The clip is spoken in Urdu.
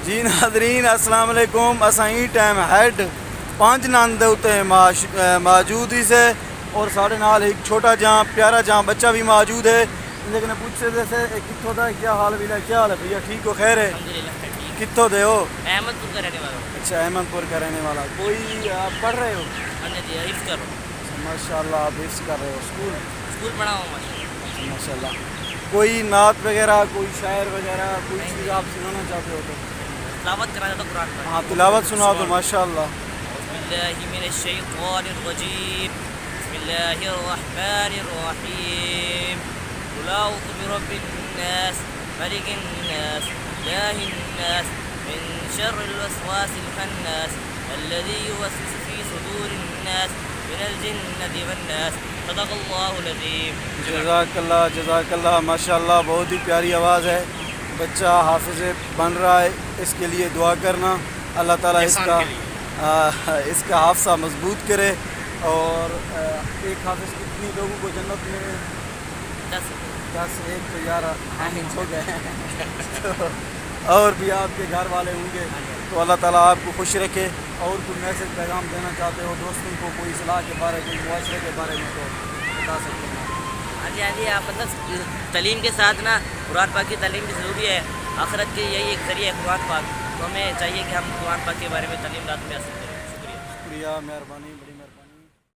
جی ناظرین السلام علیکم. اساں ہی ٹائم ہیڈ 5 نان دے اتے موجود ہی سے اور سارے نال ایک چھوٹا جہاں پیارا جہاں بچہ بھی موجود ہے. لیکن پوچھ سے کتوں دا کیا حال بھی ہے؟ کیا حال ہے بھیا؟ ٹھیک ہو؟ خیر ہے؟ الحمدللہ. کتوں دے ہو؟ احمد پور کا رہنے والا ہوں. اچھا احمد پور کا رہنے والا. کوئی آپ پڑھ رہے ہو؟ ہاں جی حفظ کر رہا ہوں. ماشاء اللہ آپ حفظ کر رہے ہو. اسکول پڑھا ہوں ماشاء اللہ. ماشاء اللہ. کوئی نعت وغیرہ کوئی شاعر وغیرہ کوئی چیز آپ سنانا چاہتے ہو تو تلاوت کرا جاتا قرآن کا. ہاں تلاوت سنا دو. ماشاء اللہ. بسم اللہ من الشیطان الرجیم. بسم اللہ الرحمن الرحیم. قل اعوذ برب الناس ملک الناس اله الناس من شر الوسواس الخناس الذي يوسوس في صدور الناس من الجنة والناس. صدق اللہ العظیم. جزاک اللہ ماشاء اللہ. بہت ہی پیاری آواز ہے. بچہ حافظ بن رہا ہے. اس کے لیے دعا کرنا. اللہ تعالیٰ اس کا حافظہ مضبوط کرے. اور ایک حافظ کتنی لوگوں کو جنت میں 10 ایک تو یار ہو گئے اور بھی آپ کے گھر والے ہوں گے تو اللہ تعالیٰ آپ کو خوش رکھے. اور کوئی میسج پیغام دینا چاہتے ہو دوستوں کو کوئی اصلاح کے بارے کوئی معاشرے کے بارے میں تو بتا سکتے ہیں. ہاں جی آپ مطلب تعلیم کے ساتھ نا قرآن پاک کی تعلیم بھی ضروری ہے. آخرت کے یہی ایک ذریعہ ہے قرآن پاک. تو ہمیں چاہیے کہ ہم قرآن پاک کے بارے میں تعلیم رات میں حاصل کریں. شکریہ. شکریہ مہربانی.